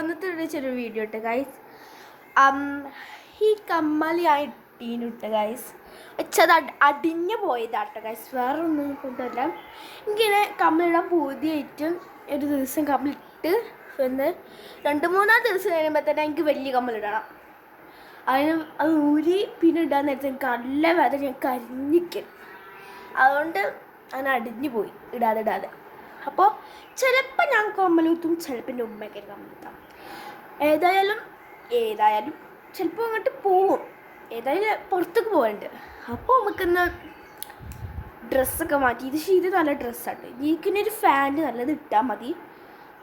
ഇന്നത്തെ ചെറിയ വീഡിയോ ഇട്ട് ഗൈസ്. ഈ കമ്മൽ ഞാൻ ഇട്ടീനിട്ട് ഗൈസ്. വെച്ചത് അടിഞ്ഞു പോയതാട്ടോ ഗൈസ്, വേറെ ഒന്നും കൊണ്ടല്ല. എനിക്കിങ്ങനെ കമ്മലിടാൻ പൂതിയായിട്ട് ഒരു ദിവസം കമ്മലിട്ട് വന്ന് 2-3 ദിവസം കഴിയുമ്പോൾ തന്നെ എനിക്ക് വലിയ കമ്മലിടണം. അതിന് അത് ഊരി പിന്നെ ഇടാൻ നേരത്തെ എനിക്ക് നല്ല വേദന, ഞാൻ കരിഞ്ഞിക്കും. അതുകൊണ്ട് അങ്ങനെ അടിഞ്ഞു പോയി ഇടാതെ. അപ്പോൾ ചിലപ്പോൾ ഞാൻ കമ്മലൂത്തും, ചിലപ്പോൾ എൻ്റെ ഉമ്മയൊക്കെ കമ്മലൂത്താം. ഏതായാലും ചിലപ്പോൾ അങ്ങോട്ട് പോവും, ഏതായാലും പുറത്തേക്ക് പോകണ്ട്. അപ്പോൾ നമുക്കിന്ന് ഡ്രസ്സൊക്കെ മാറ്റി, ഇത് നല്ല ഡ്രസ്സാട്ടോ. എനിക്കിനൊരു പാൻറ്റ് നല്ലത് ഇട്ടാൽ മതി.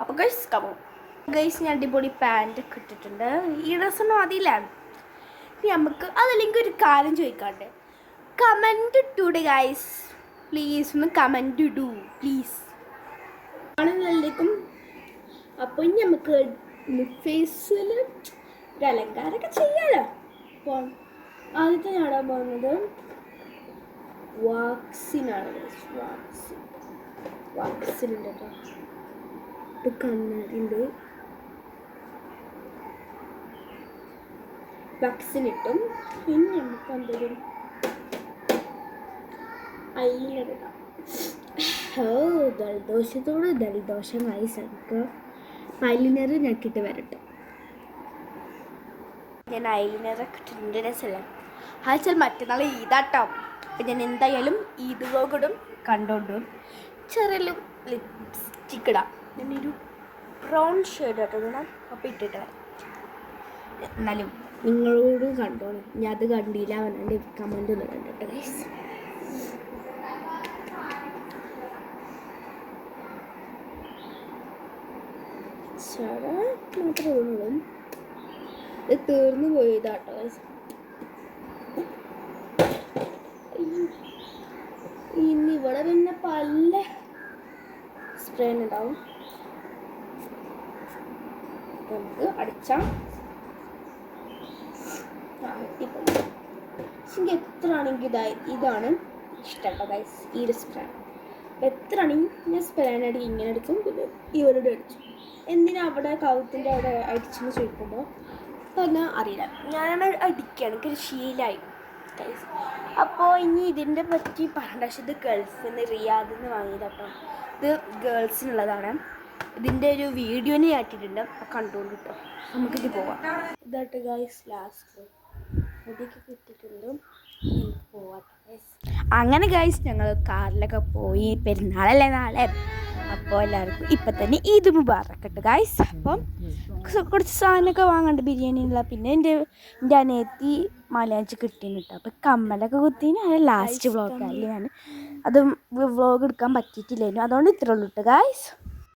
അപ്പോൾ ഗൈസ് കമ്മോ ഗൈസ്, ഞാൻ അടിപൊളി പാൻറ്റൊക്കെ ഇട്ടിട്ടുണ്ട്. ഈ ഡ്രസ്സൊന്നും മതിയില്ല. നമുക്ക് അതല്ലെങ്കിൽ ഒരു കാര്യം ചോദിക്കാണ്ട്, കമൻറ്റ് ഇട്ടൂടെ ഗൈസ്, പ്ലീസ് ഒന്ന് കമൻറ്റ് ഇടൂ പ്ലീസ്. ആണെന്നല്ലേക്കും. അപ്പോൾ ഇനി നമുക്ക് ഫേസിൽ ഒരു അലങ്കാരമൊക്കെ ചെയ്യാമല്ലോ. അപ്പോൾ ആദ്യത്തെ ഞാടാൻ പോകുന്നത് വാക്സിനാണ്. വാക്സിനുണ്ട് കേട്ടോ. ഇപ്പോൾ കണ്ണാടിയുണ്ട്, വാക്സിൻ ഇട്ടും. പിന്നെ നമുക്ക് എന്തെങ്കിലും ഐലൈനർ. ജലദോഷമായി നമുക്ക് ഐലൈനർ ഞെക്കിട്ട് വരട്ടെ. ഞാൻ ഐലൈനറൊക്കെ ഇട്ടിട്ടുണ്ട്, രസമല്ല. ആഴ്ചയിൽ മറ്റന്നാൾ ഈദാട്ടോ. അപ്പം ഞാൻ എന്തായാലും ഈദ് വ്ലോഗിടും, കണ്ടോണ്ടും. ചെറിയ ലിപ്സ്റ്റിക്ക് ഇടാം. ഞാനൊരു ബ്രൗൺ ഷെയ്ഡ് കേട്ടോ ഇടാം. അപ്പോൾ ഇട്ടിട്ട് വരാം. എന്നാലും നിങ്ങളോട് കണ്ടോളൂ, ഞാൻ അത് കണ്ടില്ല അവൻ്റെ കമൻ്റ് ഒന്നും കണ്ടിട്ട് ഗൈസ്. മാത്രമേ ഉള്ളൂ, ഇത് തീർന്നു പോയതാട്ടോ ഗൈസ്. ഇനി ഇവിടെ പിന്നെ പല സ്പ്രേ ഉണ്ടാവും, നമുക്ക് അടിച്ചാൽ എനിക്ക് എത്ര ആണെങ്കിൽ ഇതാണ് ഇഷ്ടമല്ല ഗൈസ്, ഈ ഒരു സ്പ്രേ. എത്ര ആണെങ്കിൽ ഞാൻ സ്പ്രേനടി ഇങ്ങനെ എടുക്കും, പിന്നെ ഇവരോട് അടിച്ചു. എന്തിനാ അവിടെ കൗത്തിൻ്റെ അവിടെ അടിച്ചെന്ന് ചോദിക്കുമ്പോൾ പറഞ്ഞാൽ അറിയില്ല, ഞാനാണ് അടിക്കുകയാണ്, എനിക്കൊരു ശീലമായി ഗൈസ്. അപ്പോൾ ഇനി ഇതിൻ്റെ പറ്റി പറയണ്ട. പക്ഷേ ഇത് ഗേൾസിൽ നിന്ന് റിയാദിൽ നിന്ന് വാങ്ങിയതാട്ടോ. ഇത് ഗേൾസിനുള്ളതാണ്. ഇതിൻ്റെ ഒരു വീഡിയോനെ ആക്കിയിട്ടുണ്ട്, കണ്ടുകൊണ്ട് കേട്ടോ. നമുക്കിത് പോവാം. ഇതായിട്ട് ഗൈസ് ലാസ്റ്റ് മുടിയൊക്കെ കിട്ടിയിട്ടുണ്ട്, പോവാട്ടോ ഗൈസ്. അങ്ങനെ ഗൈസ് ഞങ്ങൾ കാറിലൊക്കെ പോയി. പെരുന്നാളല്ലേ നാളെ, അപ്പോൾ എല്ലാവർക്കും ഇപ്പം തന്നെ ഈദ് മുബാറക്ക് ഗൈസ്. അപ്പം കുറച്ച് സാധനമൊക്കെ വാങ്ങണ്ട, ബിരിയാണിയുള്ള. പിന്നെ എൻ്റെ അനിയത്തി മലയാളം കിട്ടീന് കേട്ടോ. അപ്പോൾ കമ്മലൊക്കെ കുത്തിന്. അത് ലാസ്റ്റ് വ്ളോഗല്ലേ, ഞാൻ അത് വ്ളോഗ് എടുക്കാൻ പറ്റിയിട്ടില്ലായിരുന്നു. അതുകൊണ്ട് ഇത്രേ ഉള്ളൂ കേട്ടോ ഗൈസ്.